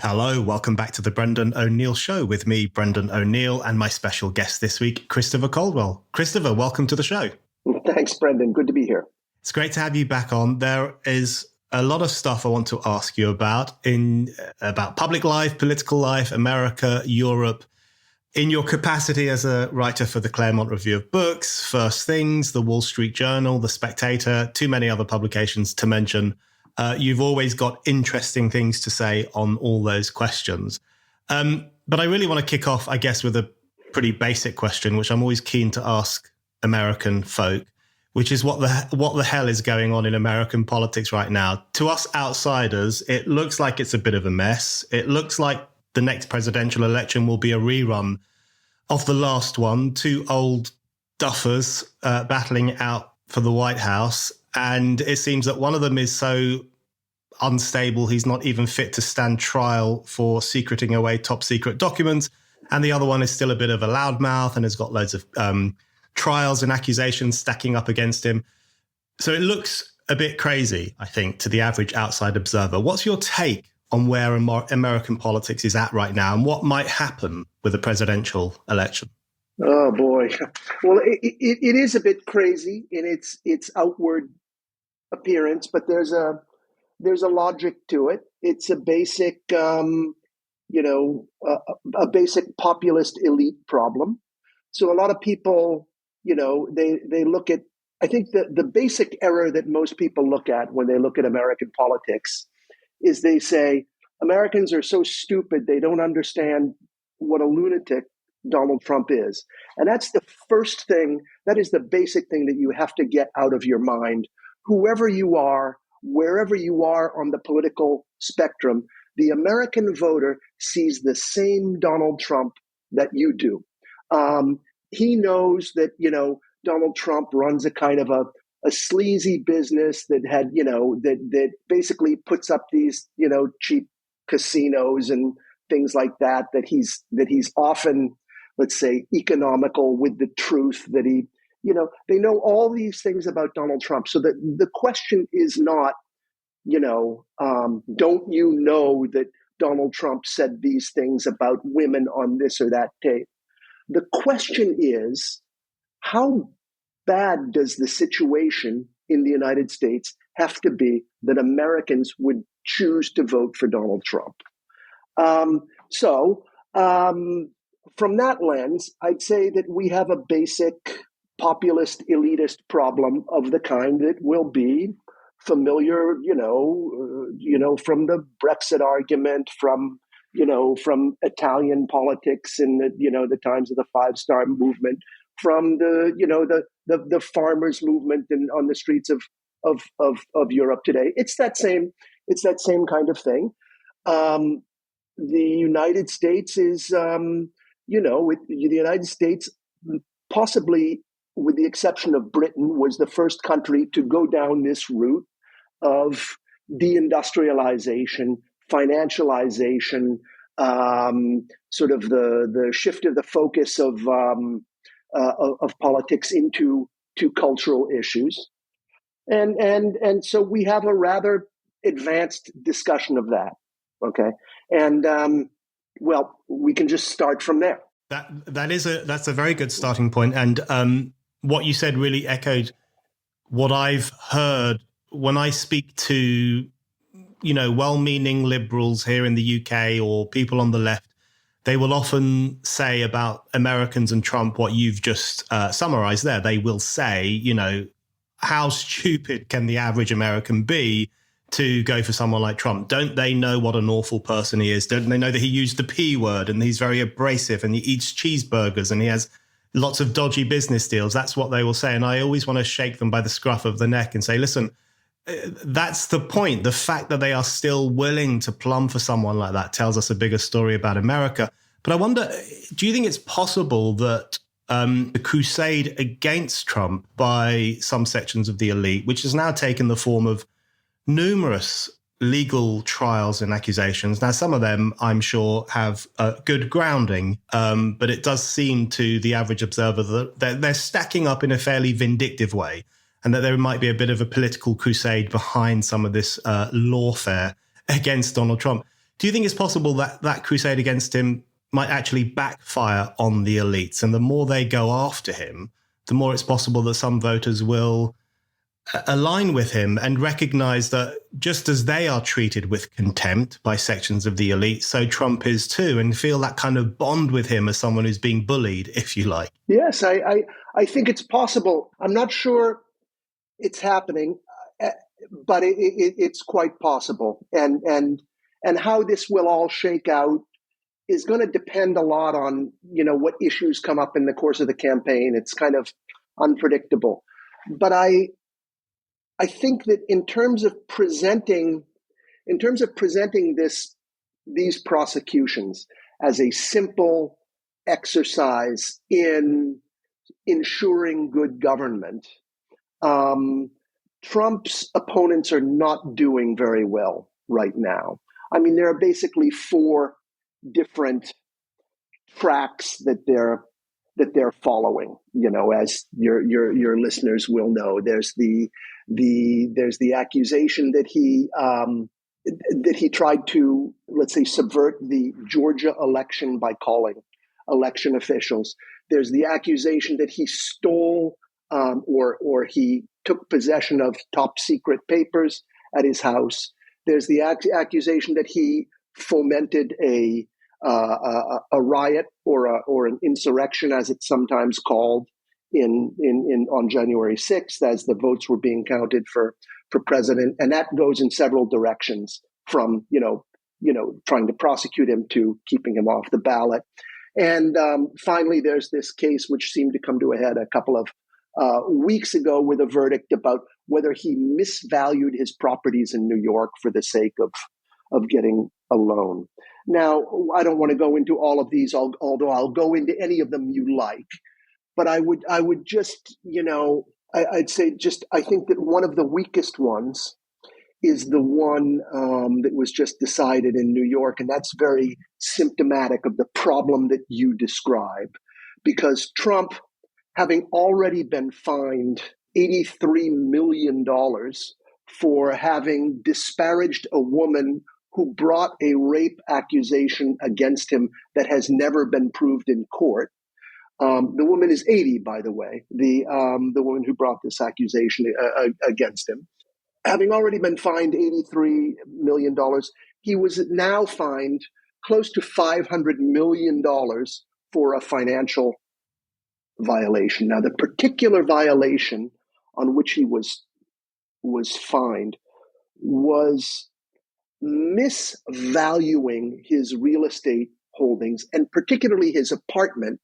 Hello, welcome back to the Brendan O'Neill Show with me, Brendan O'Neill, and my special guest this week, Christopher Caldwell. Christopher, welcome to the show. Thanks, Brendan. Good to be here. It's great to have you back on. There is a lot of stuff I want to ask you about public life, political life, America, Europe. In your capacity as a writer for the Claremont Review of Books, First Things, the Wall Street Journal, The Spectator, too many other publications to mention, you've always got interesting things to say on all those questions. But I really want to kick off, I guess, with a pretty basic question, which I'm always keen to ask American folk, which is what the hell is going on in American politics right now? To us outsiders, it looks like it's a bit of a mess. It looks like the next presidential election will be a rerun of the last one, two old duffers battling out for the White House. And it seems that one of them is so unstable, he's not even fit to stand trial for secreting away top secret documents. And the other one is still a bit of a loudmouth and has got loads of trials and accusations stacking up against him. So it looks a bit crazy, I think, to the average outside observer. What's your take on where American politics is at right now and what might happen with a presidential election? Oh, boy. Well, it is a bit crazy in its outward appearance, but there's a logic to it. It's a basic, a basic populist elite problem. So a lot of people, they look at, I think the basic error that most people look at when they look at American politics is they say, Americans are so stupid, they don't understand what a lunatic Donald Trump is. And that's the first thing, that is the basic thing that you have to get out of your mind. Whoever you are, wherever you are on the political spectrum, the American voter sees the same Donald Trump that you do. He knows that, Donald Trump runs a kind of a sleazy business that had, that basically puts up these, cheap casinos and things like that he's often, let's say, economical with the truth, that he, they know all these things about Donald Trump. So that the question is not, don't you know that Donald Trump said these things about women on this or that tape? The question is, how bad does the situation in the United States have to be that Americans would choose to vote for Donald Trump? From that lens, I'd say that we have a basic populist elitist problem of the kind that will be familiar, from the Brexit argument, from Italian politics in the times of the Five Star Movement, from the farmers' movement on the streets of Europe today. It's that same kind of thing. The United States is, the United States, possibly with the exception of Britain, was the first country to go down this route of deindustrialization, financialization, sort of the shift of the focus of politics into cultural issues, and so we have a rather advanced discussion of that. Okay, and we can just start from there. That's a very good starting point, and what you said really echoed what I've heard when I speak to, well-meaning liberals here in the UK or people on the left. They will often say about Americans and Trump what you've just summarized there. They will say, how stupid can the average American be to go for someone like Trump? Don't they know what an awful person he is? Don't they know that he used the P word and he's very abrasive and he eats cheeseburgers and he has lots of dodgy business deals? That's what they will say. And I always want to shake them by the scruff of the neck and say, listen, that's the point. The fact that they are still willing to plumb for someone like that tells us a bigger story about America. But I wonder, do you think it's possible that the crusade against Trump by some sections of the elite, which has now taken the form of numerous legal trials and accusations. Now, some of them, I'm sure, have good grounding, but it does seem to the average observer that they're stacking up in a fairly vindictive way, and that there might be a bit of a political crusade behind some of this lawfare against Donald Trump. Do you think it's possible that that crusade against him might actually backfire on the elites? And the more they go after him, the more it's possible that some voters will align with him and recognize that just as they are treated with contempt by sections of the elite, so Trump is too, and feel that kind of bond with him as someone who's being bullied, if you like. Yes, I think it's possible. I'm not sure it's happening, but it's quite possible. And how this will all shake out is going to depend a lot on, what issues come up in the course of the campaign. It's kind of unpredictable. But I think that in terms of presenting these prosecutions as a simple exercise in ensuring good government, Trump's opponents are not doing very well right now. I mean, there are basically four different tracks that they're following. As your listeners will know, there's the accusation that he tried to, let's say, subvert the Georgia election by calling election officials. There's the accusation that he stole or he took possession of top secret papers at his house. There's the accusation that he fomented a riot or an insurrection, as it's sometimes called, on January 6th, as the votes were being counted for president, and that goes in several directions, from trying to prosecute him to keeping him off the ballot. And finally, there's this case which seemed to come to a head a couple of weeks ago with a verdict about whether he misvalued his properties in New York for the sake of getting a loan. Now, I don't want to go into all of these, although I'll go into any of them you like. But I would just, I'd say I think that one of the weakest ones is the one that was just decided in New York. And that's very symptomatic of the problem that you describe, because Trump, having already been fined $83 million for having disparaged a woman who brought a rape accusation against him that has never been proved in court. The woman is 80, by the way, the woman who brought this accusation against him. Having already been fined $83 million, he was now fined close to $500 million for a financial violation. Now, the particular violation on which he was fined was misvaluing his real estate holdings, and particularly his apartment,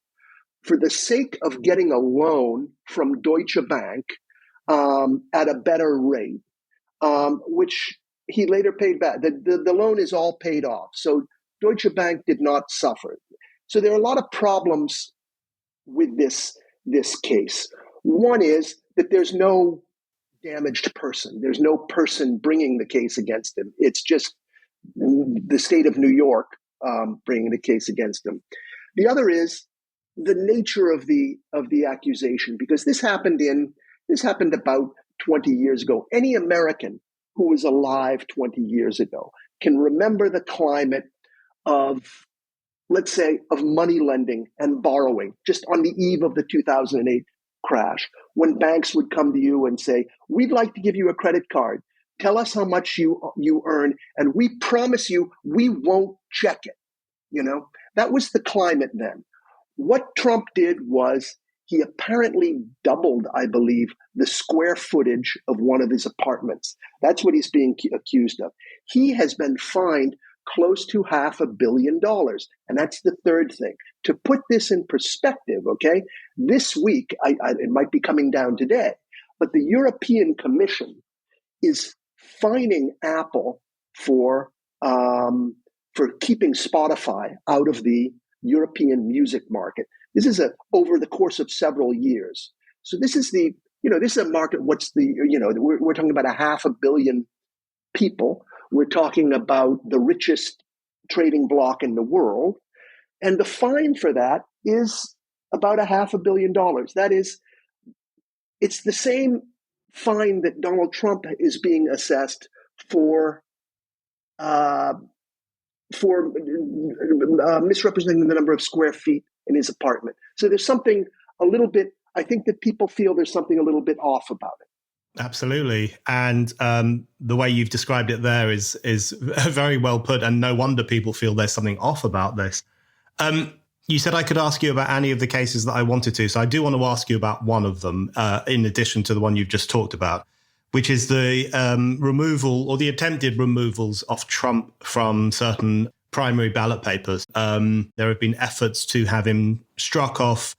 for the sake of getting a loan from Deutsche Bank at a better rate, which he later paid back. The loan is all paid off, so Deutsche Bank did not suffer. So there are a lot of problems with this case. One is that there's no damaged person. There's no person bringing the case against him. It's just the state of New York bringing the case against him. The other is the nature of the accusation, because this happened about 20 years ago. Any American who was alive 20 years ago can remember the climate of, let's say, of money lending and borrowing just on the eve of the 2008 crash, when banks would come to you and say, we'd like to give you a credit card. Tell us how much you earn, and we promise you we won't check it. That was the climate then. What Trump did was he apparently doubled, I believe, the square footage of one of his apartments. That's what he's being accused of. He has been fined close to $500 million. And that's the third thing. To put this in perspective, okay, this week, it might be coming down today, but the European Commission is fining Apple for keeping Spotify out of the European music market. This is over the course of several years. So this is this is a market. We're talking about 500 million people. We're talking about the richest trading bloc in the world. And the fine for that is about $500 million. That is, it's the same fine that Donald Trump is being assessed for for misrepresenting the number of square feet in his apartment. So there's something a little bit, I think that people feel there's something a little bit off about it. Absolutely. And the way you've described it there is very well put. And no wonder people feel there's something off about this. You said I could ask you about any of the cases that I wanted to. So I do want to ask you about one of them, in addition to the one you've just talked about, which is the removal or the attempted removals of Trump from certain primary ballot papers. There have been efforts to have him struck off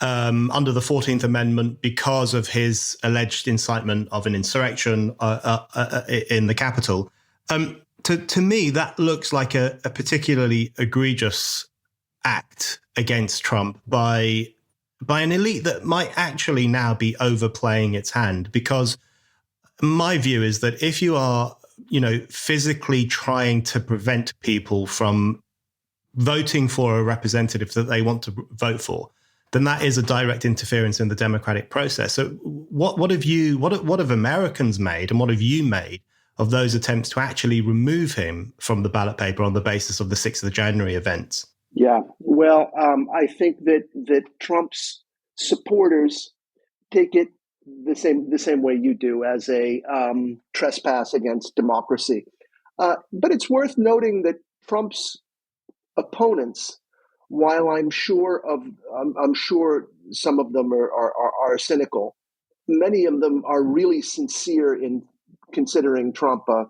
under the 14th Amendment because of his alleged incitement of an insurrection in the Capitol. To me, that looks like a particularly egregious act against Trump by an elite that might actually now be overplaying its hand. Because my view is that if you are, physically trying to prevent people from voting for a representative that they want to vote for, then that is a direct interference in the democratic process. So what have Americans made and what have you made of those attempts to actually remove him from the ballot paper on the basis of the 6th of January events? Yeah, well, I think that Trump's supporters take it the same way you do, as a trespass against democracy. But it's worth noting that Trump's opponents, while I'm sure some of them are cynical, many of them are really sincere in considering Trump a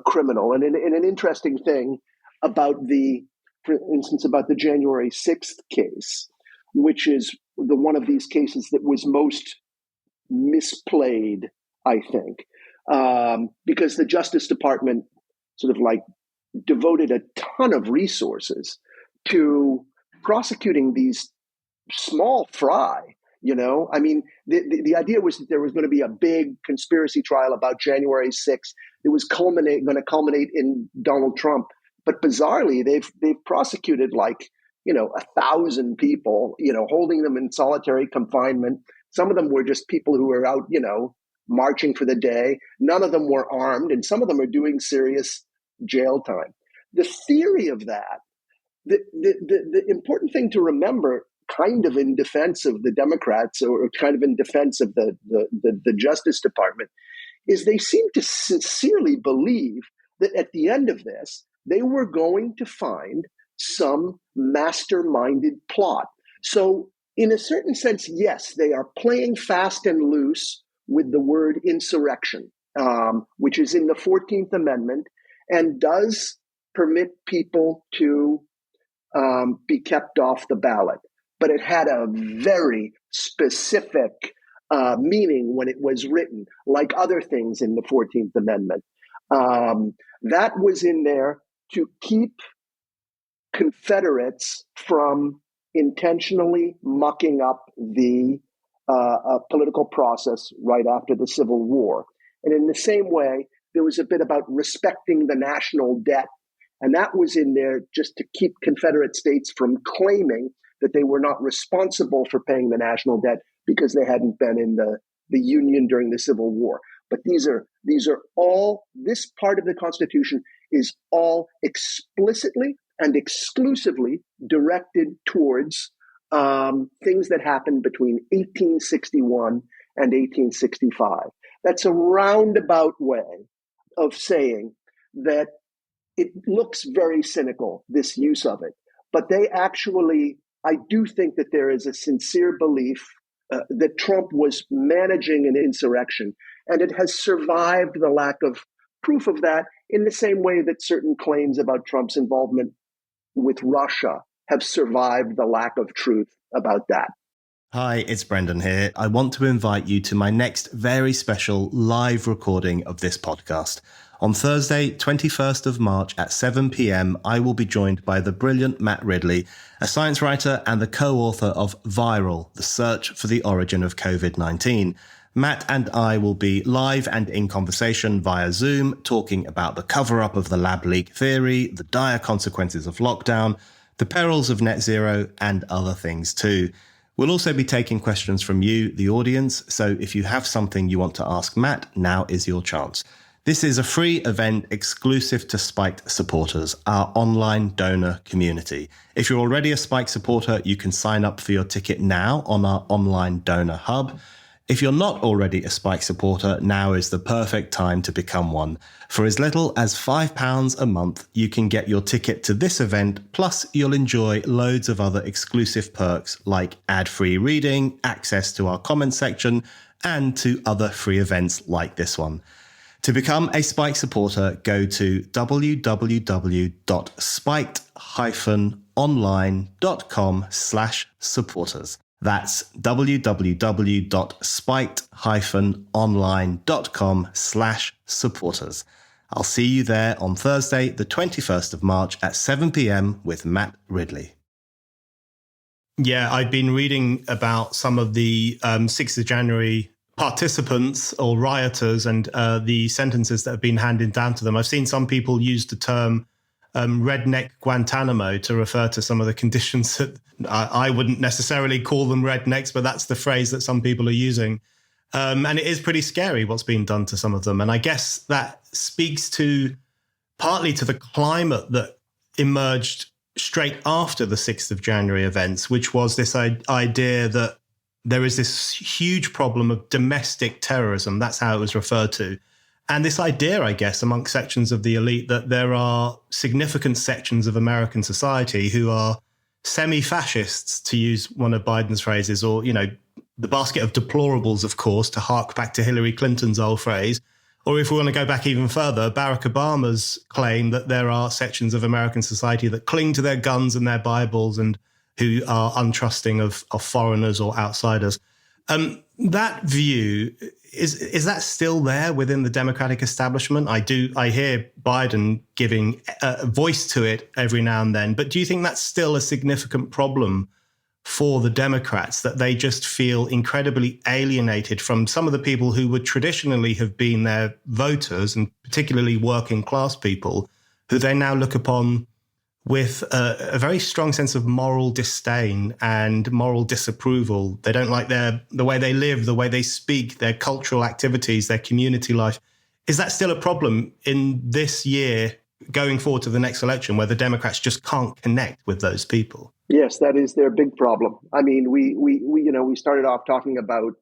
criminal. And in an interesting thing for instance, about the January 6th case, which is one of these cases that was most misplayed, I think, because the Justice Department sort of devoted a ton of resources to prosecuting these small fry. I mean, the idea was that there was going to be a big conspiracy trial about January 6th. It was going to culminate in Donald Trump. But bizarrely, they've prosecuted 1,000 people, holding them in solitary confinement. Some of them were just people who were out, marching for the day. None of them were armed, and some of them are doing serious jail time. The theory of that, the important thing to remember, kind of in defense of the Democrats, or kind of in defense of the Justice Department, is they seem to sincerely believe that at the end of this, they were going to find some masterminded plot. So in a certain sense, yes, they are playing fast and loose with the word insurrection, which is in the 14th Amendment and does permit people to be kept off the ballot. But it had a very specific meaning when it was written, like other things in the 14th Amendment. That was in there to keep Confederates from intentionally mucking up the political process right after the Civil War. And in the same way, there was a bit about respecting the national debt. And that was in there just to keep Confederate states from claiming that they were not responsible for paying the national debt because they hadn't been in the Union during the Civil War. But these are all, this part of the Constitution is all explicitly and exclusively directed towards things that happened between 1861 and 1865. That's a roundabout way of saying that it looks very cynical, this use of it. But they actually, I do think that there is a sincere belief that Trump was managing an insurrection, and it has survived the lack of proof of that in the same way that certain claims about Trump's involvement with Russia have survived the lack of truth about that. Hi, it's Brendan here. I want to invite you to my next very special live recording of this podcast. On Thursday, 21st of March at 7 p.m, I will be joined by the brilliant Matt Ridley, a science writer and the co-author of Viral, The Search for the Origin of COVID-19. Matt and I will be live and in conversation via Zoom, talking about the cover-up of the lab leak theory, the dire consequences of lockdown, the perils of net zero, and other things too. We'll also be taking questions from you, the audience, so if you have something you want to ask Matt, now is your chance. This is a free event exclusive to Spiked supporters, our online donor community. If you're already a Spiked supporter, you can sign up for your ticket now on our online donor hub. If you're not already a Spiked supporter, now is the perfect time to become one. For as little as £5 a month, you can get your ticket to this event, plus you'll enjoy loads of other exclusive perks like ad-free reading, access to our comment section, and to other free events like this one. To become a Spiked supporter, go to www.spiked-online.com/supporters. That's www.spiked-online.com/supporters. I'll see you there on Thursday, the 21st of March at 7 p.m. with Matt Ridley. Yeah, I've been reading about some of the 6th of January participants or rioters and the sentences that have been handed down to them. I've seen some people use the term redneck Guantanamo to refer to some of the conditions that I wouldn't necessarily call them rednecks, but that's the phrase that some people are using. And it is pretty scary what's been done to some of them. And I guess that speaks to partly to the climate that emerged straight after the 6th of January events, which was this idea that there is this huge problem of domestic terrorism. That's how it was referred to. And this idea, I guess, amongst sections of the elite that there are significant sections of American society who are semi-fascists, to use one of Biden's phrases, or, you know, the basket of deplorables, of course, to hark back to Hillary Clinton's old phrase. Or if we want to go back even further, Barack Obama's claim that there are sections of American society that cling to their guns and their Bibles and who are untrusting of foreigners or outsiders. That view, is that still there within the Democratic establishment? I hear Biden giving a voice to it every now and then, but do you think that's still a significant problem for the Democrats, that they just feel incredibly alienated from some of the people who would traditionally have been their voters, and particularly working class people, who they now look upon with a very strong sense of moral disdain and moral disapproval? They don't like the way they live, the way they speak, their cultural activities, their community life. Is that still a problem in this year going forward to the next election, where the Democrats just can't connect with those people? Yes, that is their big problem. I mean, we started off talking about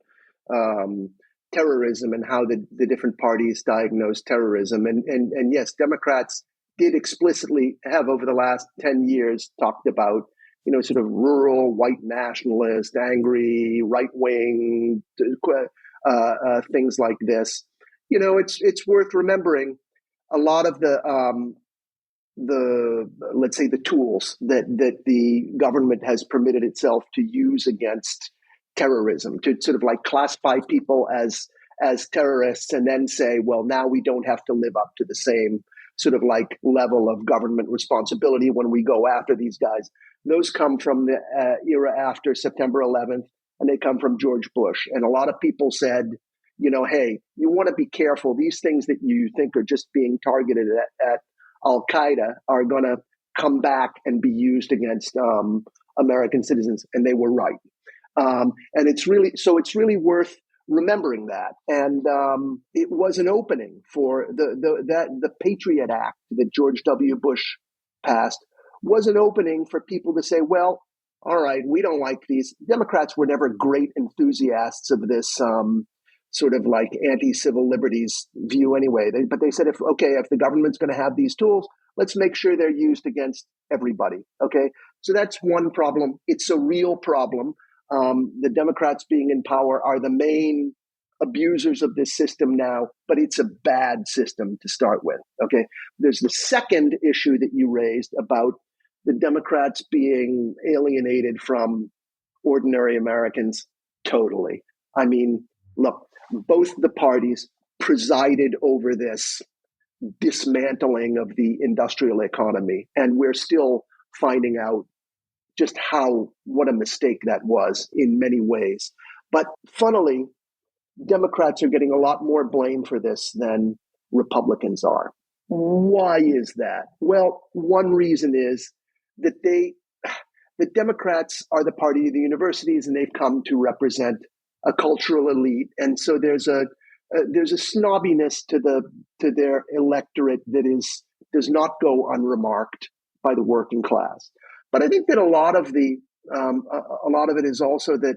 terrorism and how the different parties diagnose terrorism. And yes, Democrats did explicitly have over the last 10 years talked about, you know, sort of rural, white nationalist, angry, right-wing, things like this. You know, it's worth remembering a lot of the let's say the tools that the government has permitted itself to use against terrorism, to sort of like classify people as terrorists and then say, well, now we don't have to live up to the same sort of like level of government responsibility when we go after these guys. Those come from the era after September 11th, and they come from George Bush. And a lot of people said, you know, hey, you want to be careful. These things that you think are just being targeted at Al-Qaeda are going to come back and be used against American citizens. And they were right. And it's really worth remembering that. And it was an opening for the Patriot Act that George W. Bush passed, was an opening for people to say, well, all right, we don't like these. Democrats were never great enthusiasts of this sort of like anti-civil liberties view anyway. But they said, if the government's going to have these tools, let's make sure they're used against everybody. Okay, so that's one problem. It's a real problem. The Democrats being in power are the main abusers of this system now, but it's a bad system to start with. Okay, there's the second issue that you raised about the Democrats being alienated from ordinary Americans. Totally. I mean, look, both the parties presided over this dismantling of the industrial economy, and we're still finding out just what a mistake that was in many ways. But funnily, Democrats are getting a lot more blame for this than Republicans are. Why is that? Well, one reason is that the Democrats are the party of the universities, and they've come to represent a cultural elite. And so there's a there's a snobbiness to their electorate that does not go unremarked by the working class. But I think that a lot of it is also that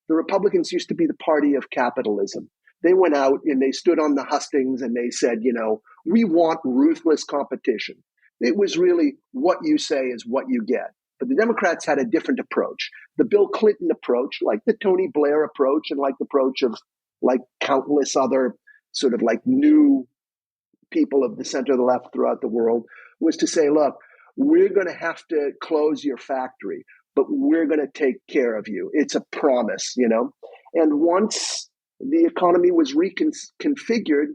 the Republicans used to be the party of capitalism. They went out and they stood on the hustings and they said, we want ruthless competition. It was really what you say is what you get. But the Democrats had a different approach. The Bill Clinton approach, like the Tony Blair approach, and like the approach of like countless other sort of like new people of the center of the left throughout the world, was to say, look, we're going to have to close your factory, but we're going to take care of you. It's a promise, And once the economy was reconfigured,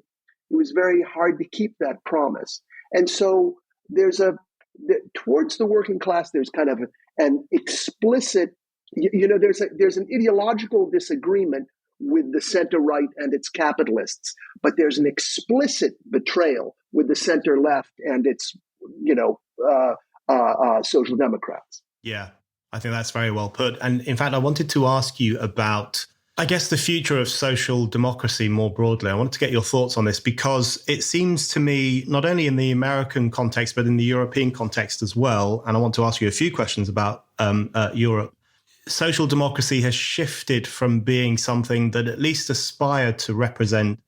it was very hard to keep that promise. And so towards the working class, there's kind of an explicit, there's an ideological disagreement with the center right and its capitalists, but there's an explicit betrayal with the center left and its, social democrats. Yeah, I think that's very well put. And in fact, I wanted to ask you about, I guess, the future of social democracy more broadly. I wanted to get your thoughts on this because it seems to me, not only in the American context, but in the European context as well, and I want to ask you a few questions about Europe, social democracy has shifted from being something that at least aspired to represent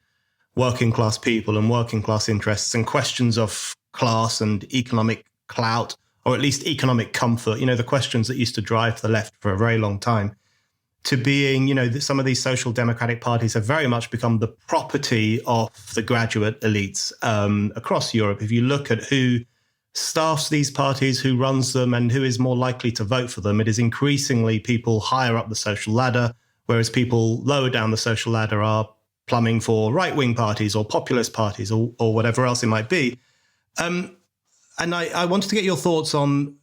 working class people and working class interests and questions of class and economic clout, or at least economic comfort, the questions that used to drive the left for a very long time, to being, some of these social democratic parties have very much become the property of the graduate elites across Europe. If you look at who staffs these parties, who runs them, and who is more likely to vote for them, it is increasingly people higher up the social ladder, whereas people lower down the social ladder are plumbing for right-wing parties or populist parties or whatever else it might be. And I wanted to get your thoughts on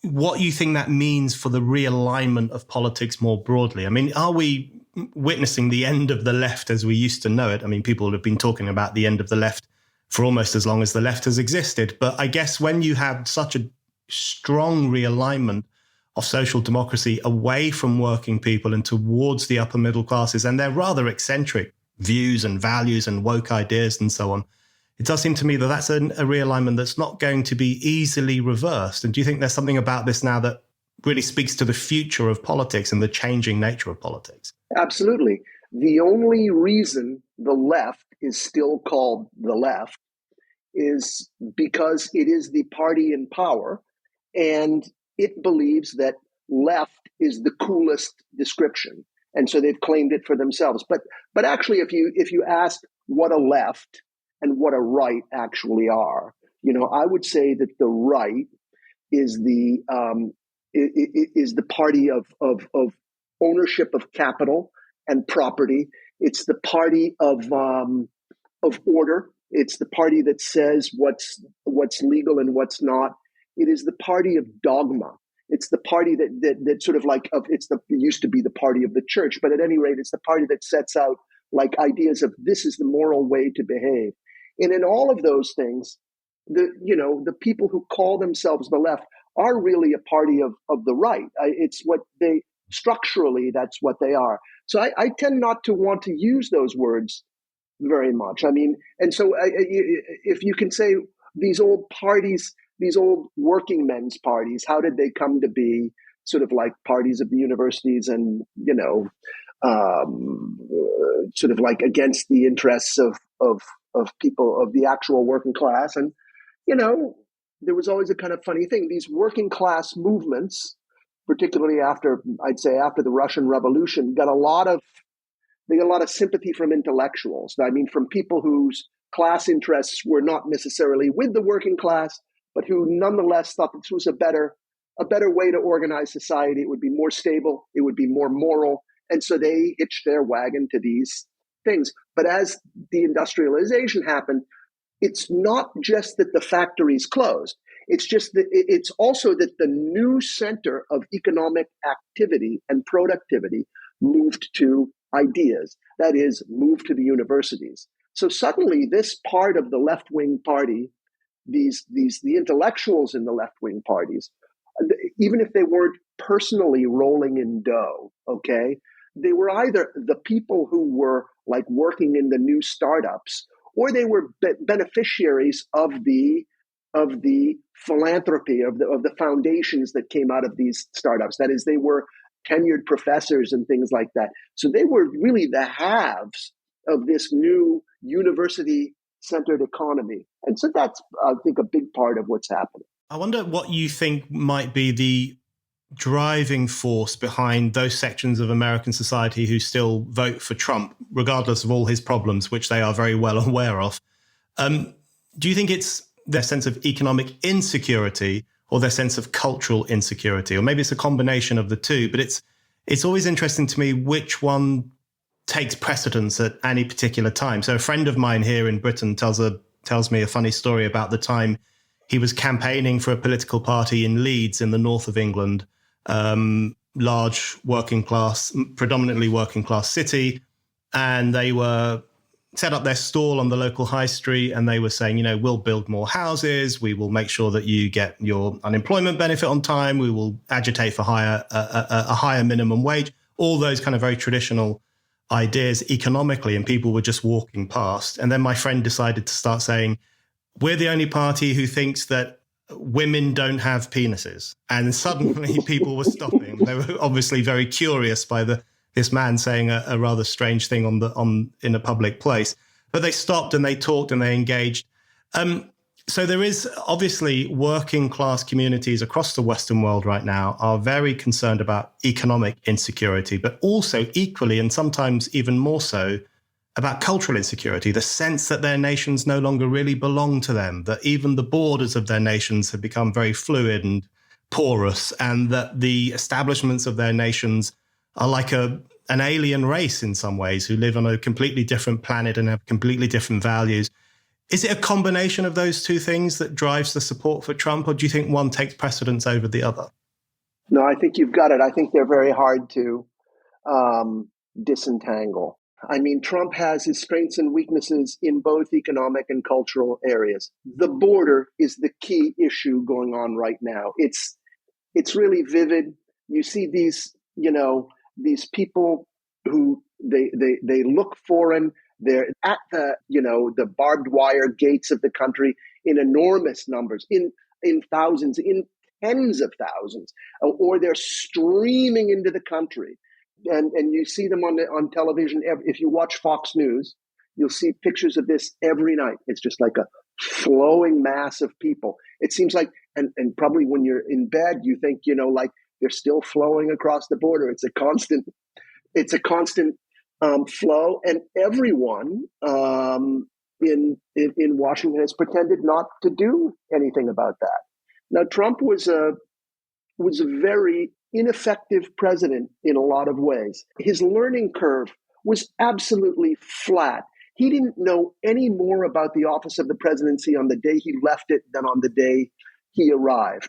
what you think that means for the realignment of politics more broadly. I mean, are we witnessing the end of the left as we used to know it? I mean, people have been talking about the end of the left for almost as long as the left has existed. But I guess when you have such a strong realignment of social democracy away from working people and towards the upper middle classes and their rather eccentric views and values and woke ideas and so on, it does seem to me that that's a realignment that's not going to be easily reversed. And do you think there's something about this now that really speaks to the future of politics and the changing nature of politics? Absolutely. The only reason the left is still called the left is because it is the party in power and it believes that left is the coolest description. And so they've claimed it for themselves. But actually, if you ask what a left and what a right actually are, I would say that the right is the party of ownership of capital and property. It's the party of order. It's the party that says what's legal and what's not. It is the party of dogma. It's the party that sort of like it used to be the party of the church, but at any rate, it's the party that sets out like ideas of this is the moral way to behave. And in all of those things, the people who call themselves the left are really a party of the right. It's what they structurally, that's what they are. So I tend not to want to use those words very much. I mean, and so if you can say these old parties, these old working men's parties, how did they come to be sort of like parties of the universities and, sort of like against the interests of people of the actual working class? And, there was always a kind of funny thing. These working class movements, particularly after the Russian Revolution, got a lot of sympathy from intellectuals. I mean, from people whose class interests were not necessarily with the working class, but who nonetheless thought this was a better way to organize society. It would be more stable. It would be more moral. And so they hitched their wagon to these things. But as the industrialization happened, it's not just that the factories closed. It's also that the new center of economic activity and productivity moved to ideas. That is, moved to the universities. So suddenly this part of the left-wing party, the intellectuals in the left-wing parties, even if they weren't personally rolling in dough, okay, they were either the people who were like working in the new startups, or they were beneficiaries of the philanthropy of the foundations that came out of these startups. That is, they were tenured professors and things like that. So they were really the haves of this new university-centered economy. And so that's, I think, a big part of what's happening. I wonder what you think might be the driving force behind those sections of American society who still vote for Trump, regardless of all his problems, which they are very well aware of. Do you think it's their sense of economic insecurity or their sense of cultural insecurity? Or maybe it's a combination of the two, but it's always interesting to me which one takes precedence at any particular time. So a friend of mine here in Britain tells me a funny story about the time he was campaigning for a political party in Leeds in the north of England, large working class, predominantly working class city. And they were set up their stall on the local high street, and they were saying, we'll build more houses. We will make sure that you get your unemployment benefit on time. We will agitate for a higher minimum wage, all those kind of very traditional ideas economically. And people were just walking past. And then my friend decided to start saying, we're the only party who thinks that women don't have penises. And suddenly people were stopping. They were obviously very curious by this man saying a rather strange thing in a public place. But they stopped and they talked and they engaged. So there is obviously working class communities across the Western world right now are very concerned about economic insecurity, but also equally and sometimes even more so about cultural insecurity, the sense that their nations no longer really belong to them, that even the borders of their nations have become very fluid and porous, and that the establishments of their nations are like an alien race in some ways who live on a completely different planet and have completely different values. Is it a combination of those two things that drives the support for Trump, or do you think one takes precedence over the other? No, I think you've got it. I think they're very hard to disentangle. I mean, Trump has his strengths and weaknesses in both economic and cultural areas. The border is the key issue going on right now. It's really vivid. You see these people who they look foreign. They're at the barbed wire gates of the country in enormous numbers, in thousands, in tens of thousands, or they're streaming into the country. And you see them on television. If you watch Fox News, you'll see pictures of this every night. It's just like a flowing mass of people. It seems like, and probably when you're in bed, you think, like they're still flowing across the border. It's a constant flow, and everyone in Washington has pretended not to do anything about that. Now, Trump was a very ineffective president in a lot of ways. His learning curve was absolutely flat. He didn't know any more about the office of the presidency on the day he left it than on the day he arrived.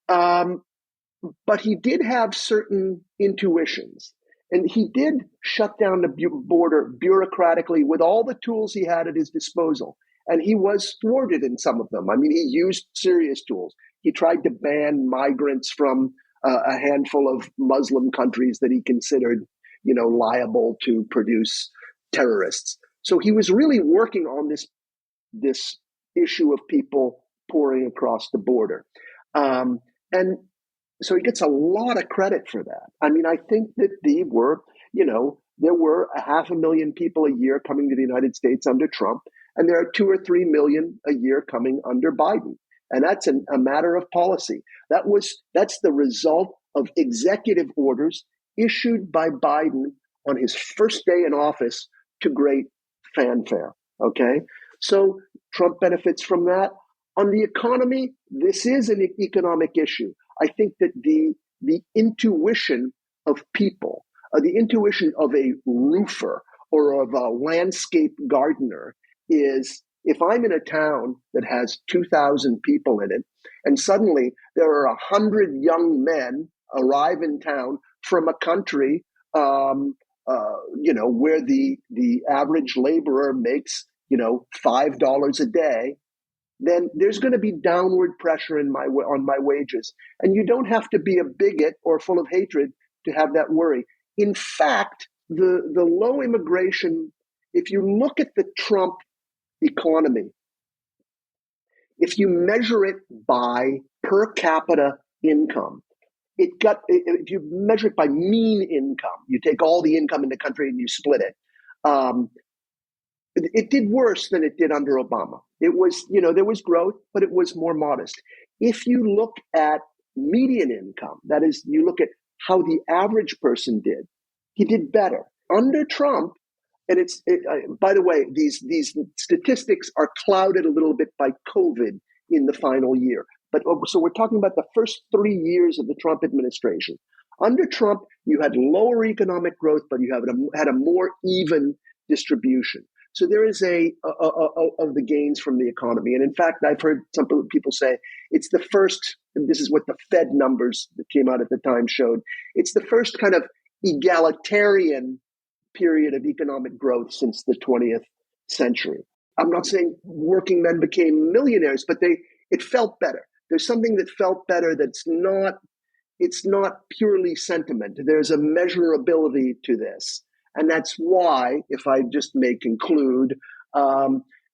But he did have certain intuitions, and he did shut down the border bureaucratically with all the tools he had at his disposal. And he was thwarted in some of them. I mean, he used serious tools. He tried to ban migrants from a handful of Muslim countries that he considered, liable to produce terrorists. So he was really working on this issue of people pouring across the border. And so he gets a lot of credit for that. I mean, I think that there were 500,000 people a year coming to the United States under Trump, and there are 2 or 3 million a year coming under Biden. And that's a matter of policy. That's the result of executive orders issued by Biden on his first day in office to great fanfare. Okay, so Trump benefits from that. On the economy, this is an economic issue. I think that the intuition of people, the intuition of a roofer or of a landscape gardener is, if I'm in a town that has 2,000 people in it, and suddenly there are 100 young men arrive in town from a country, where the average laborer makes, $5 a day, then there's going to be downward pressure on my wages. And you don't have to be a bigot or full of hatred to have that worry. in fact, the low immigration, if you look at the Trump economy, if you measure it by per capita income, if you measure it by mean income, you take all the income in the country and you split it, it did worse than it did under Obama. It was, there was growth, but it was more modest. If you look at median income, that is, you look at how the average person did, he did better. Under Trump, and by the way, these statistics are clouded a little bit by COVID in the final year. But so we're talking about the first 3 years of the Trump administration. Under Trump, you had lower economic growth, but you had a more even distribution. So there is of the gains from the economy. And in fact, I've heard some people say it's the first, and this is what the Fed numbers that came out at the time showed, it's the first kind of egalitarian period of economic growth since the 20th century. I'm not saying working men became millionaires, but it felt better. There's something that felt better it's not purely sentiment. There's a measurability to this. And that's why, if I just may conclude,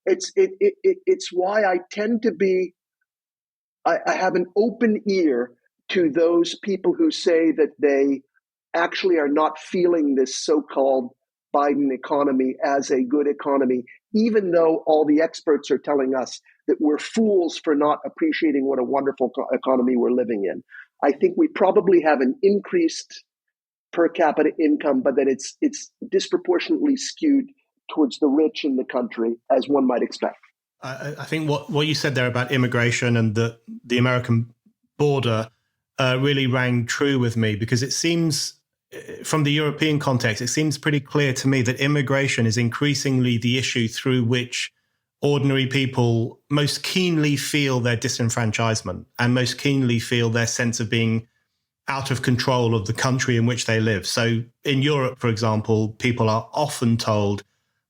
it's why I tend to I have an open ear to those people who say that they actually are not feeling this so-called Biden economy as a good economy, even though all the experts are telling us that we're fools for not appreciating what a wonderful economy we're living in. I think we probably have an increased per capita income, but that it's disproportionately skewed towards the rich in the country, as one might expect. I think what you said there about immigration and the American border really rang true with me, because it seems, from the European context, it seems pretty clear to me that immigration is increasingly the issue through which ordinary people most keenly feel their disenfranchisement and most keenly feel their sense of being out of control of the country in which they live. So in Europe, for example, people are often told,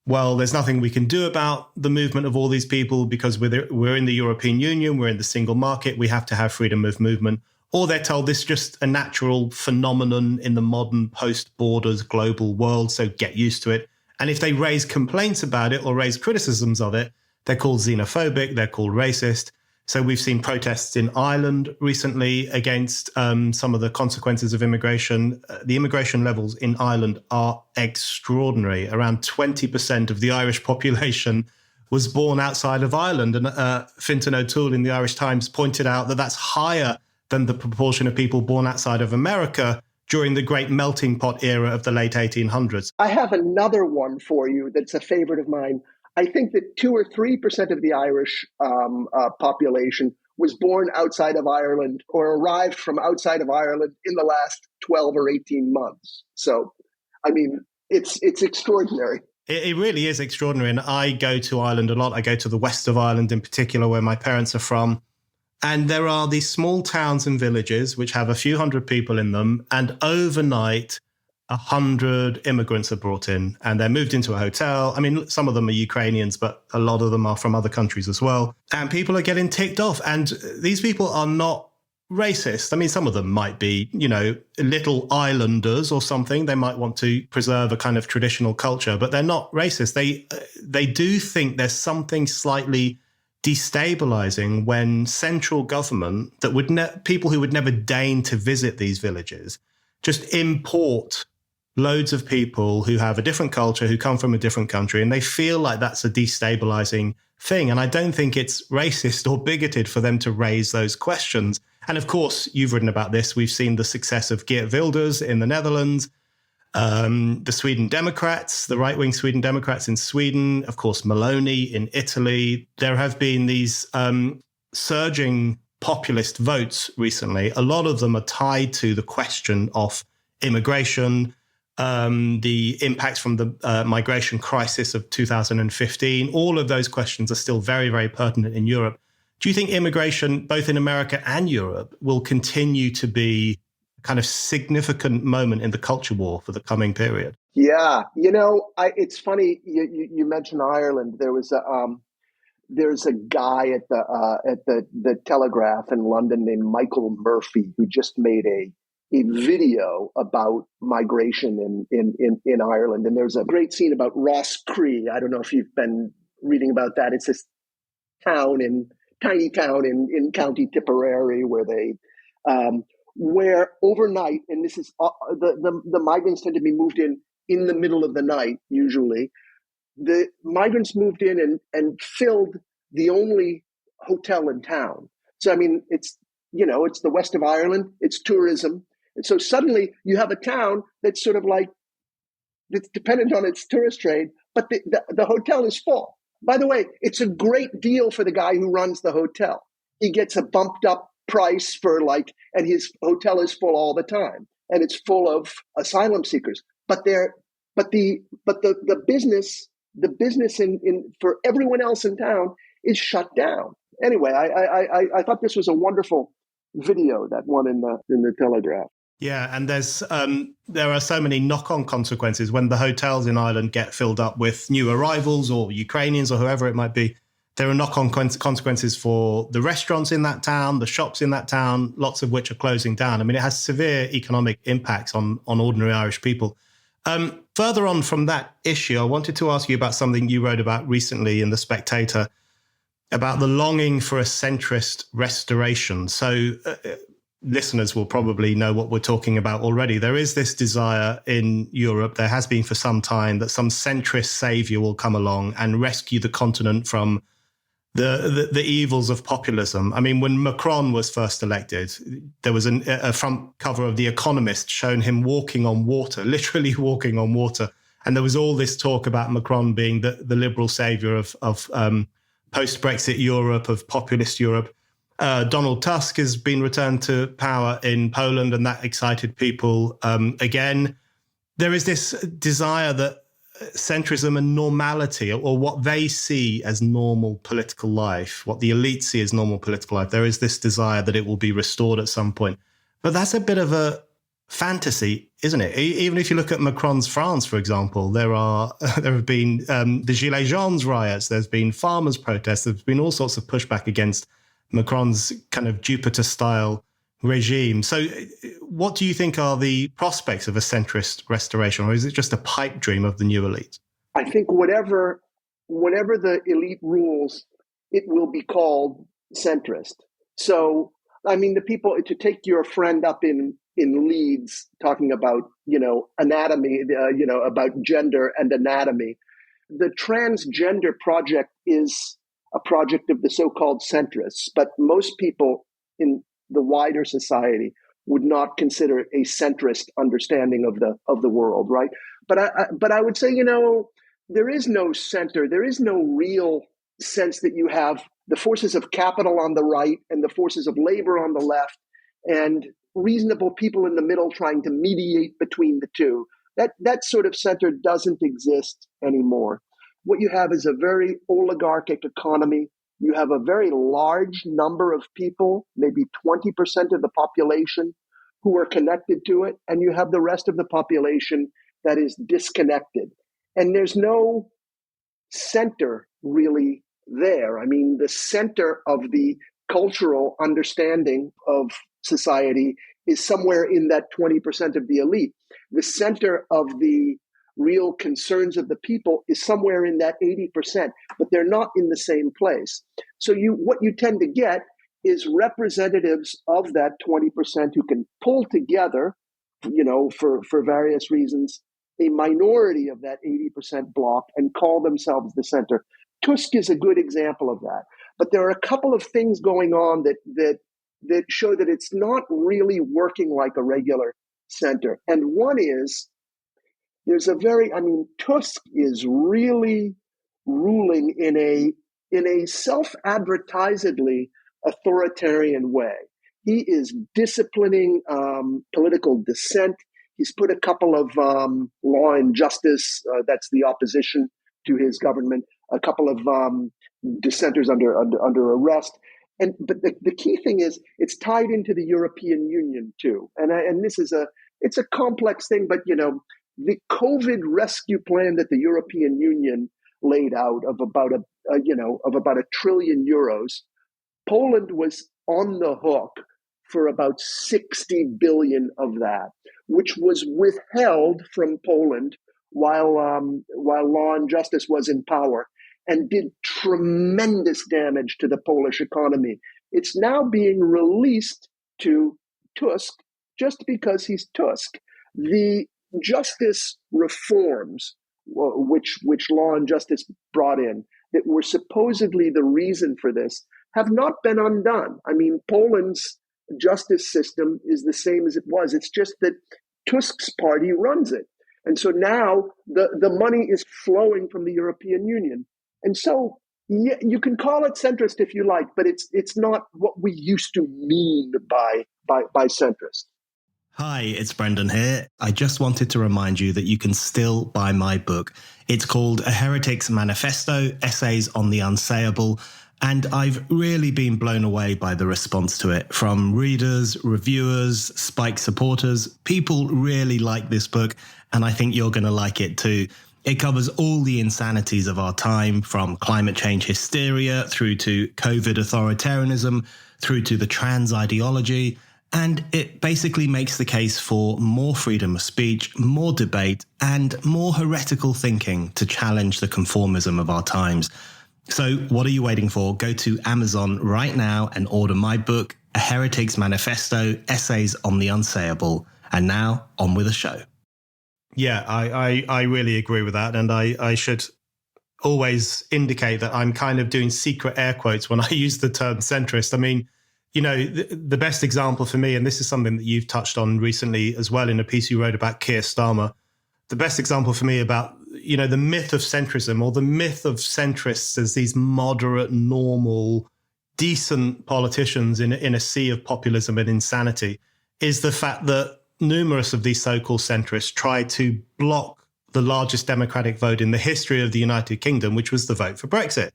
well, there's nothing we can do about the movement of all these people because we're in the European Union, we're in the single market, we have to have freedom of movement. Or they're told this is just a natural phenomenon in the modern post-borders global world, so get used to it. And if they raise complaints about it or raise criticisms of it, they're called xenophobic, they're called racist. So we've seen protests in Ireland recently against some of the consequences of immigration. The immigration levels in Ireland are extraordinary. Around 20% of the Irish population was born outside of Ireland. And Fintan O'Toole in the Irish Times pointed out that that's higher than the proportion of people born outside of America during the great melting pot era of the late 1800s. I have another one for you that's a favorite of mine. I think that 2 or 3% of the Irish population was born outside of Ireland or arrived from outside of Ireland in the last 12 or 18 months. So, I mean, it's extraordinary. It really is extraordinary. And I go to Ireland a lot. I go to the west of Ireland in particular, where my parents are from. And there are these small towns and villages which have a few hundred people in them. And overnight, 100 immigrants are brought in and they're moved into a hotel. I mean, some of them are Ukrainians, but a lot of them are from other countries as well. And people are getting ticked off. And these people are not racist. I mean, some of them might be, little islanders or something. They might want to preserve a kind of traditional culture, but they're not racist. They do think there's something slightly destabilizing when central government that people who would never deign to visit these villages just import loads of people who have a different culture, who come from a different country, and they feel like that's a destabilizing thing. And I don't think it's racist or bigoted for them to raise those questions. And of course, you've written about this. We've seen the success of Geert Wilders in the Netherlands, the Sweden Democrats, the right-wing Sweden Democrats in Sweden, of course, Meloni in Italy. There have been these surging populist votes recently. A lot of them are tied to the question of immigration, the impacts from the migration crisis of 2015. All of those questions are still very, very pertinent in Europe. Do you think immigration, both in America and Europe, will continue to be a kind of significant moment in the culture war for the coming period? Yeah, it's funny you mentioned Ireland. There's a guy at the Telegraph in London named Michael Murphy who just made a a video about migration in Ireland. And there's a great scene about Ross Cree. I don't know if you've been reading about that. It's this tiny town in County Tipperary where overnight, and this is the migrants tend to be moved in the middle of the night usually. The migrants moved in and filled the only hotel in town. So I mean, it's the west of Ireland, it's tourism, and so suddenly you have a town that's sort of like it's dependent on its tourist trade, but the hotel is full. By the way, it's a great deal for the guy who runs the hotel. He gets a bumped up price and his hotel is full all the time, and it's full of asylum seekers. But the business in for everyone else in town is shut down. Anyway, I thought this was a wonderful video, that one in the Telegraph. Yeah, and there are so many knock-on consequences when the hotels in Ireland get filled up with new arrivals or Ukrainians or whoever it might be. There are knock-on consequences for the restaurants in that town, the shops in that town, lots of which are closing down. I mean, it has severe economic impacts on ordinary Irish people. Further on from that issue, I wanted to ask you about something you wrote about recently in The Spectator about the longing for a centrist restoration. So listeners will probably know what we're talking about already. There is this desire in Europe, there has been for some time, that some centrist savior will come along and rescue the continent from the evils of populism. I mean, when Macron was first elected, there was a front cover of The Economist showing him walking on water, literally walking on water. And there was all this talk about Macron being the liberal savior of post-Brexit Europe, of populist Europe. Donald Tusk has been returned to power in Poland, and that excited people again. There is this desire that centrism and normality, or what they see as normal political life, what the elite see as normal political life, there is this desire that it will be restored at some point. But that's a bit of a fantasy, isn't it? Even if you look at Macron's France, for example, there have been the Gilets Jaunes riots, there's been farmers' protests, there's been all sorts of pushback against Macron's kind of Jupiter-style regime. So what do you think are the prospects of a centrist restoration, or is it just a pipe dream of the new elite? I think whatever the elite rules, it will be called centrist. So, I mean, the people, to take your friend up in Leeds talking about, anatomy, about gender and anatomy, the transgender project is a project of the so-called centrists, but most people in the wider society would not consider a centrist understanding of the world, right? But I would say, there is no center. There is no real sense that you have the forces of capital on the right and the forces of labor on the left, and reasonable people in the middle trying to mediate between the two. That sort of center doesn't exist anymore. What you have is a very oligarchic economy. You have a very large number of people, maybe 20% of the population, who are connected to it, and you have the rest of the population that is disconnected. And there's no center really there. I mean, the center of the cultural understanding of society is somewhere in that 20% of the elite. The center of the real concerns of the people is somewhere in that 80%, but they're not in the same place. So what you tend to get is representatives of that 20% who can pull together, for various reasons, a minority of that 80% block and call themselves the center. Tusk is a good example of that. But there are a couple of things going on that show that it's not really working like a regular center. And one is, Tusk is really ruling in a self-advertisedly authoritarian way. He is disciplining political dissent. He's put a couple of Law and Justice, that's the opposition to his government, a couple of dissenters under arrest. But the key thing is it's tied into the European Union too. And this is it's a complex thing, but the COVID rescue plan that the European Union laid out of about $1 trillion, Poland was on the hook for about 60 billion of that, which was withheld from Poland while Law and Justice was in power, and did tremendous damage to the Polish economy. It's now being released to Tusk just because he's Tusk. The justice reforms, which Law and Justice brought in, that were supposedly the reason for this, have not been undone. I mean, Poland's justice system is the same as it was. It's just that Tusk's party runs it. And so now the money is flowing from the European Union. And so yeah, you can call it centrist if you like, but it's not what we used to mean by centrist. Hi, it's Brendan here. I just wanted to remind you that you can still buy my book. It's called A Heretic's Manifesto, Essays on the Unsayable. And I've really been blown away by the response to it from readers, reviewers, Spike supporters. People really like this book, and I think you're going to like it too. It covers all the insanities of our time, from climate change hysteria through to COVID authoritarianism, through to the trans ideology. And it basically makes the case for more freedom of speech, more debate, and more heretical thinking to challenge the conformism of our times. So what are you waiting for? Go to Amazon right now and order my book, A Heretic's Manifesto, Essays on the Unsayable. And now, on with the show. Yeah, I really agree with that. And I should always indicate that I'm kind of doing secret air quotes when I use the term centrist. I mean, you know, the best example for me, and this is something that you've touched on recently as well in a piece you wrote about Keir Starmer, the best example for me about, you know, the myth of centrism, or the myth of centrists as these moderate, normal, decent politicians in a sea of populism and insanity, is the fact that numerous of these so-called centrists tried to block the largest democratic vote in the history of the United Kingdom, which was the vote for Brexit.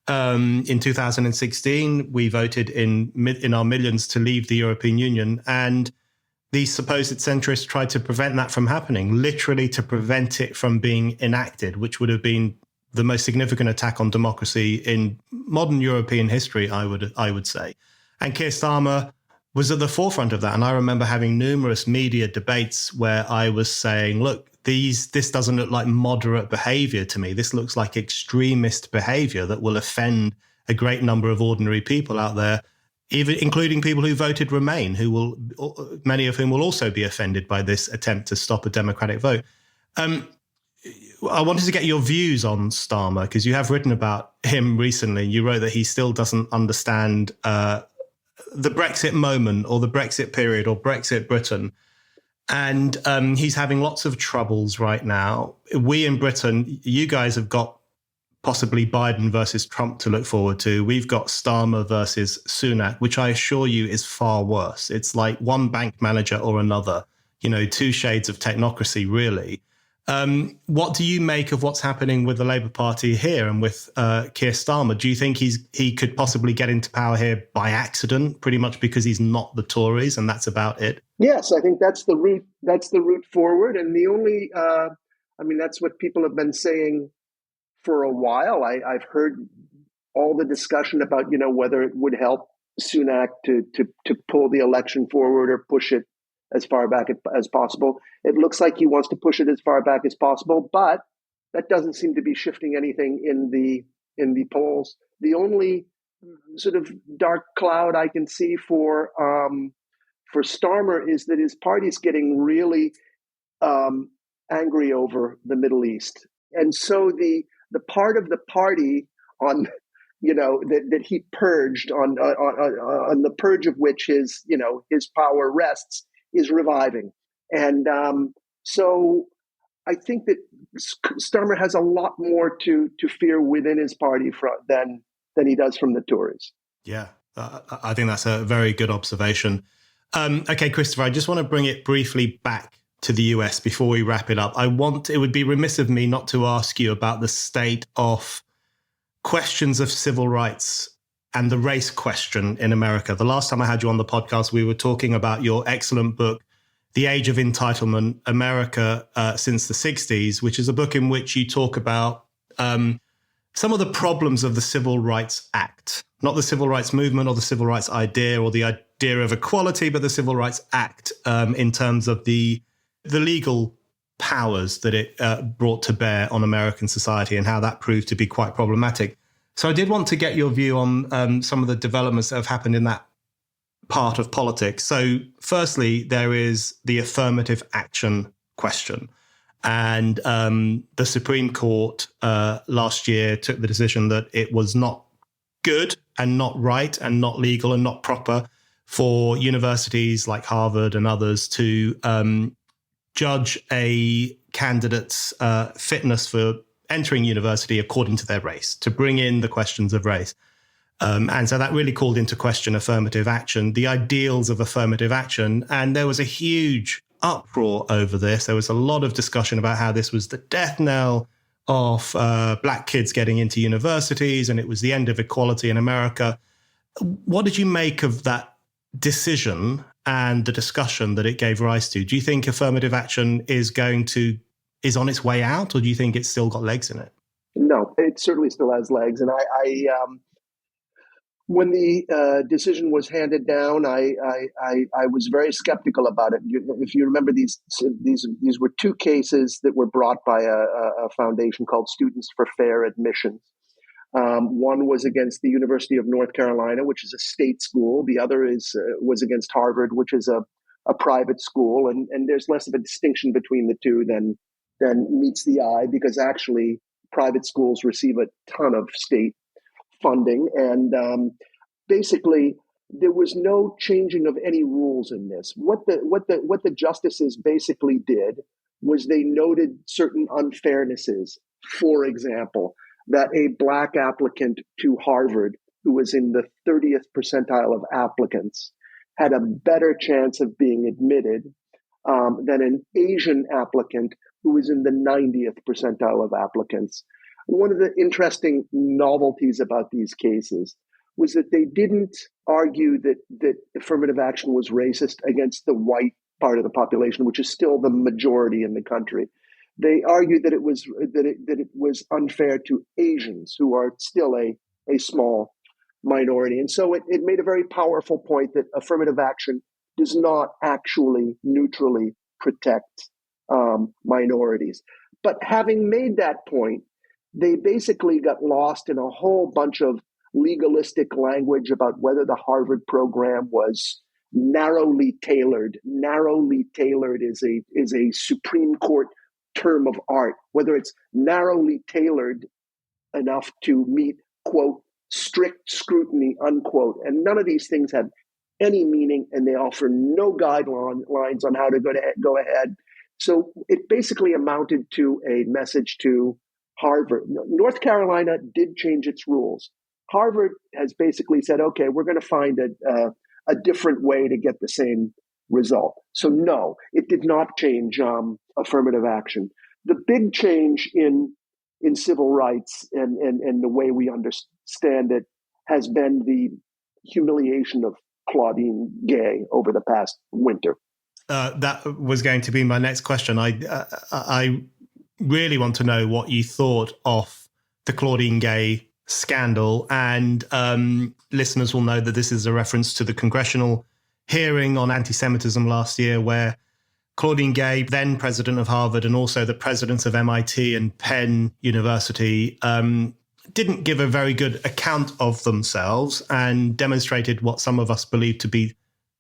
In 2016, we voted in our millions to leave the European Union, and these supposed centrists tried to prevent that from happening, literally to prevent it from being enacted, which would have been the most significant attack on democracy in modern European history, I would say. And Keir Starmer was at the forefront of that. And I remember having numerous media debates where I was saying, look, this doesn't look like moderate behavior to me. This looks like extremist behavior that will offend a great number of ordinary people out there, even including people who voted Remain, many of whom will also be offended by this attempt to stop a democratic vote. I wanted to get your views on Starmer, because you have written about him recently. You wrote that he still doesn't understand the Brexit moment, or the Brexit period, or Brexit Britain. And he's having lots of troubles right now. We in Britain, you guys have got possibly Biden versus Trump to look forward to. We've got Starmer versus Sunak, which I assure you is far worse. It's like one bank manager or another, you know, two shades of technocracy, really. What do you make of what's happening with the Labour Party here and with Keir Starmer? Do you think he could possibly get into power here by accident, pretty much because he's not the Tories and that's about it? Yes, I think that's the route. That's the route forward. And the only, that's what people have been saying for a while. I've heard all the discussion about, you know, whether it would help Sunak to pull the election forward or push it as far back as possible. It looks like he wants to push it as far back as possible, but that doesn't seem to be shifting anything in the polls. The only sort of dark cloud I can see for Starmer is that his party's getting really angry over the Middle East, and so the part of the party on, you know, that he purged on the purge of which his power rests is reviving. And so I think that Starmer has a lot more to fear within his party than he does from the Tories. Yeah, I think that's a very good observation. Okay, Christopher, I just want to bring it briefly back to the US before we wrap it up. It would be remiss of me not to ask you about the state of questions of civil rights and the race question in America. The last time I had you on the podcast, we were talking about your excellent book, The Age of Entitlement, America Since the 60s, which is a book in which you talk about some of the problems of the Civil Rights Act, not the civil rights movement or the civil rights idea or the idea of equality, but the Civil Rights Act in terms of the legal powers that it brought to bear on American society and how that proved to be quite problematic. So I did want to get your view on some of the developments that have happened in that part of politics. So firstly, there is the affirmative action question. And the Supreme Court last year took the decision that it was not good and not right and not legal and not proper for universities like Harvard and others to judge a candidate's fitness for entering university according to their race, to bring in the questions of race. And so that really called into question affirmative action, the ideals of affirmative action. And there was a huge uproar over this. There was a lot of discussion about how this was the death knell of black kids getting into universities, and it was the end of equality in America. What did you make of that decision and the discussion that it gave rise to? Do you think affirmative action is on its way out, or do you think it's still got legs in it? No, it certainly still has legs. And when the decision was handed down, I was very skeptical about it. If you remember, these were two cases that were brought by a foundation called Students for Fair Admissions. One was against the University of North Carolina, which is a state school. The other was against Harvard, which is a private school. And there's less of a distinction between the two than meets the eye, because actually private schools receive a ton of state funding. And basically, there was no changing of any rules in this. What the justices basically did was they noted certain unfairnesses. For example, that a black applicant to Harvard, who was in the 30th percentile of applicants, had a better chance of being admitted than an Asian applicant who was in the 90th percentile of applicants. One of the interesting novelties about these cases was that they didn't argue that affirmative action was racist against the white part of the population, which is still the majority in the country. They argued that it was unfair to Asians, who are still a small minority. And so it made a very powerful point that affirmative action does not actually neutrally protect minorities. But having made that point, they basically got lost in a whole bunch of legalistic language about whether the Harvard program was narrowly tailored. Narrowly tailored is a Supreme Court term of art, whether it's narrowly tailored enough to meet, quote, strict scrutiny, unquote. And none of these things have any meaning, and they offer no guidelines on how to go ahead. So it basically amounted to a message to Harvard. North Carolina did change its rules. Harvard has basically said, okay, we're going to find a different way to get the same result. So no, it did not change affirmative action. The big change in civil rights and the way we understand it has been the humiliation of Claudine Gay over the past winter. That was going to be my next question. I really want to know what you thought of the Claudine Gay scandal, and listeners will know that this is a reference to the congressional hearing on anti-Semitism last year, where Claudine Gay, then president of Harvard, and also the presidents of MIT and Penn University, didn't give a very good account of themselves and demonstrated what some of us believe to be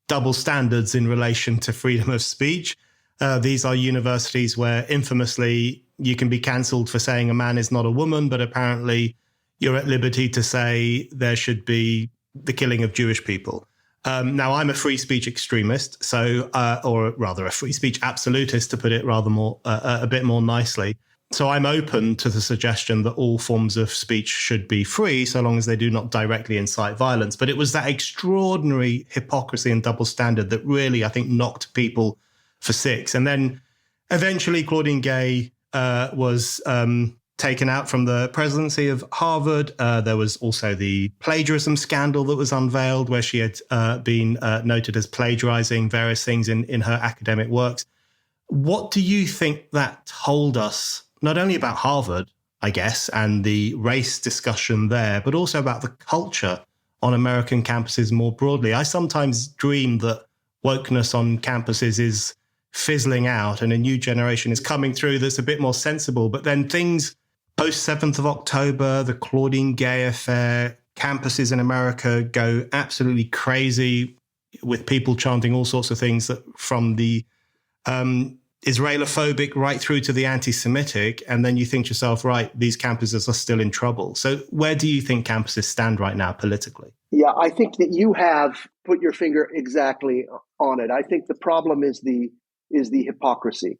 double standards in relation to freedom of speech. These are universities where infamously you can be cancelled for saying a man is not a woman, but apparently you're at liberty to say there should be the killing of Jewish people. Now, I'm a free speech extremist, or rather a free speech absolutist, to put it a bit more nicely. So I'm open to the suggestion that all forms of speech should be free, so long as they do not directly incite violence. But it was that extraordinary hypocrisy and double standard that really, I think, knocked people for six. And then eventually Claudine Gay was taken out from the presidency of Harvard. There was also the plagiarism scandal that was unveiled, where she had been noted as plagiarizing various things in her academic works. What do you think that told us, not only about Harvard, I guess, and the race discussion there, but also about the culture on American campuses more broadly. I sometimes dream that wokeness on campuses is fizzling out and a new generation is coming through that's a bit more sensible. But then things post 7th of October, the Claudine Gay affair, campuses in America go absolutely crazy with people chanting all sorts of things that from the Israelophobic right through to the anti-Semitic. And then you think to yourself, right, these campuses are still in trouble. So where do you think campuses stand right now politically? Yeah, I think that you have put your finger exactly on it. I think the problem is the hypocrisy.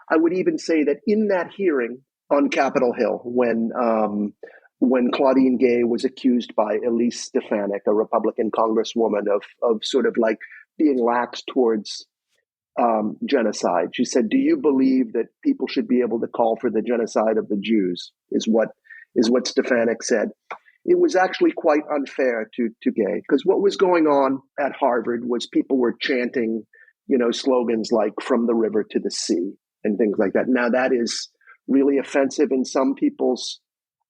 I would even say that in that hearing on Capitol Hill, when Claudine Gay was accused by Elise Stefanik, a Republican congresswoman, of sort of like being lax towards genocide, she said, "Do you believe that people should be able to call for the genocide of the Jews?" Is what Stefanik said. It was actually quite unfair to Gay, because what was going on at Harvard was people were chanting, slogans like "from the river to the sea" and things like that. Now that is really offensive in some people's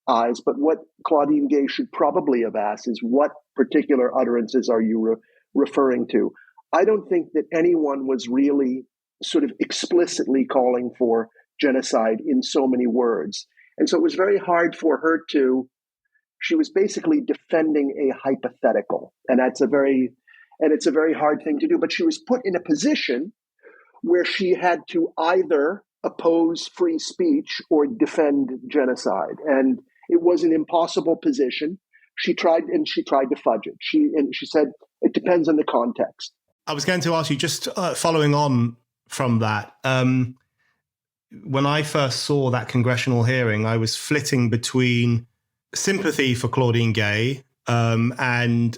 eyes, but what Claudine Gay should probably have asked is, what particular utterances are you referring to? I don't think that anyone was really sort of explicitly calling for genocide in so many words. And so it was very hard for her she was basically defending a hypothetical. And it's a very hard thing to do. But she was put in a position where she had to either oppose free speech or defend genocide. And it was an impossible position. She tried to fudge it. She said, it depends on the context. I was going to ask you, just following on from that, when I first saw that congressional hearing, I was flitting between sympathy for Claudine Gay and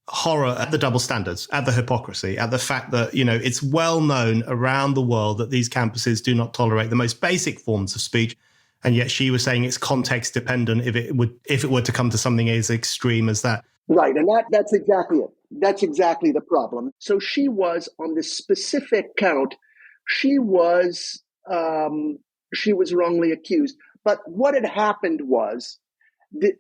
horror at the double standards, at the hypocrisy, at the fact that, it's well known around the world that these campuses do not tolerate the most basic forms of speech. And yet she was saying it's context dependent if it were to come to something as extreme as that. Right. And that's exactly it. That's exactly the problem. So she was, on this specific count, she was wrongly accused. But what had happened was that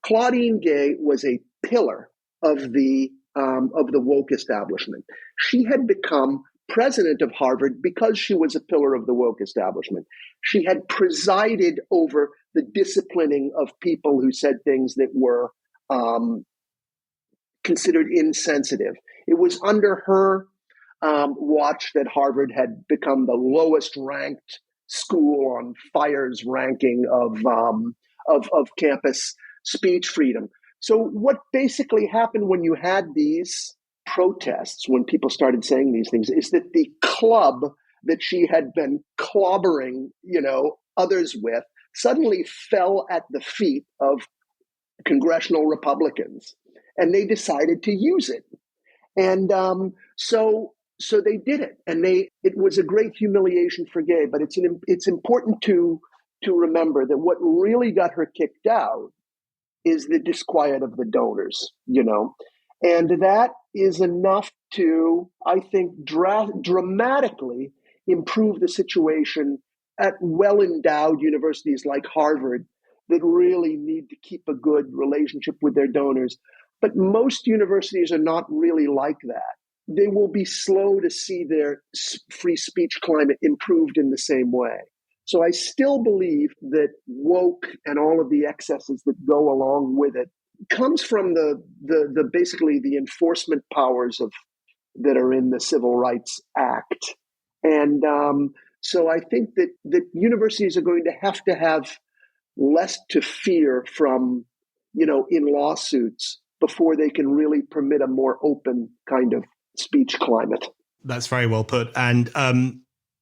Claudine Gay was a pillar of the woke establishment. She had become president of Harvard because she was a pillar of the woke establishment. She had presided over the disciplining of people who said things that were considered insensitive. It was under her watch that Harvard had become the lowest ranked school on FIRE's ranking of campus speech freedom. So what basically happened when you had these protests, when people started saying these things, is that the club that she had been clobbering, others with, suddenly fell at the feet of congressional Republicans, and they decided to use it. And so they did it, and it was a great humiliation for Gay. But it's important to remember that what really got her kicked out is the disquiet of the donors, and that is enough to, I think, dramatically improve the situation at well-endowed universities like Harvard that really need to keep a good relationship with their donors. But most universities are not really like that. They will be slow to see their free speech climate improved in the same way. So I still believe that woke and all of the excesses that go along with it comes from the basically the enforcement powers that are in the Civil Rights Act. And so I think that universities are going to have less to fear from, in lawsuits before they can really permit a more open kind of speech climate. That's very well put. And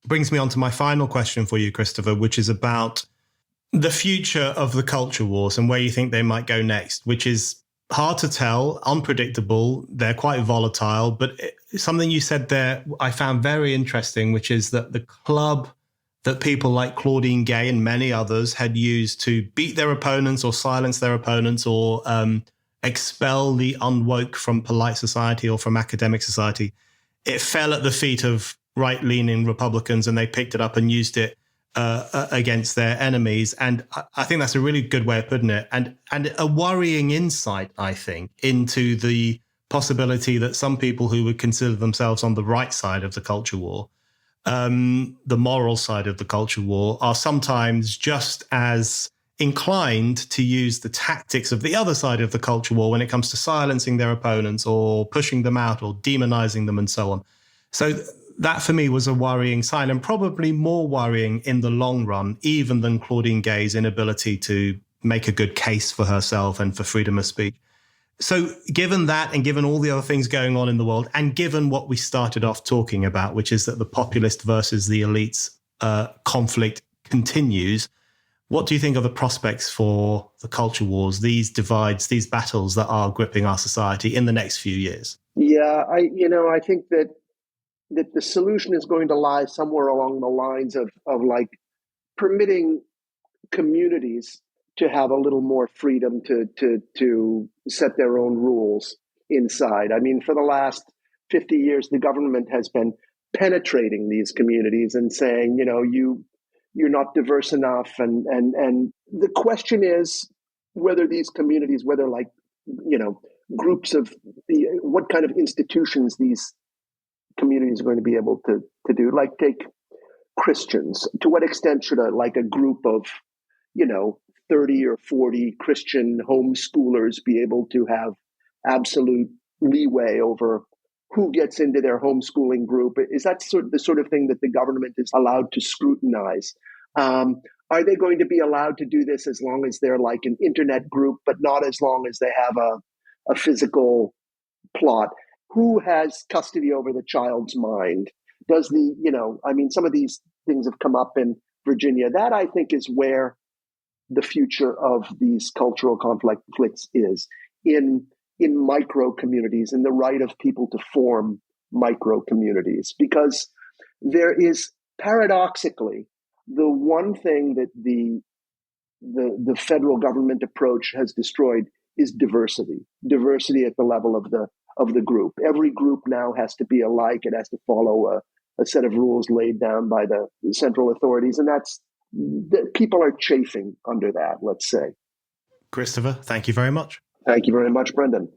brings me on to my final question for you, Christopher, which is about the future of the culture wars and where you think they might go next, which is hard to tell, unpredictable. They're quite volatile. But something you said there I found very interesting, which is that the club that people like Claudine Gay and many others had used to beat their opponents or silence their opponents or expel the unwoke from polite society or from academic society, it fell at the feet of right-leaning Republicans, and they picked it up and used it against their enemies. And I think that's a really good way of putting it, and a worrying insight, I think, into the possibility that some people who would consider themselves on the right side of the culture war, the moral side of the culture war, are sometimes just as inclined to use the tactics of the other side of the culture war when it comes to silencing their opponents or pushing them out or demonizing them and so on. So that for me was a worrying sign, and probably more worrying in the long run, even than Claudine Gay's inability to make a good case for herself and for freedom of speech. So given that, and given all the other things going on in the world, and given what we started off talking about, which is that the populist versus the elites conflict continues, what do you think are the prospects for the culture wars, these divides, these battles that are gripping our society in the next few years? Yeah, I think that the solution is going to lie somewhere along the lines of like permitting communities to have a little more freedom to set their own rules inside. I mean, for the last 50 years, the government has been penetrating these communities and saying, you're not diverse enough. And the question is whether these communities, whether like, groups of what kind of institutions these communities are going to be able to do. Like take Christians. To what extent should a group of, 30 or 40 Christian homeschoolers be able to have absolute leeway over who gets into their homeschooling group? Is that the sort of thing that the government is allowed to scrutinize? Are they going to be allowed to do this as long as they're like an internet group, but not as long as they have a physical plot? Who has custody over the child's mind? Does some of these things have come up in Virginia. That I think is where the future of these cultural conflicts is in micro communities, in the right of people to form micro communities, because there is paradoxically the one thing that the federal government approach has destroyed is diversity at the level of the group. Every group now has to be alike. It has to follow a set of rules laid down by the central authorities, and people are chafing under that, let's say. Christopher, thank you very much. Thank you very much, Brendan.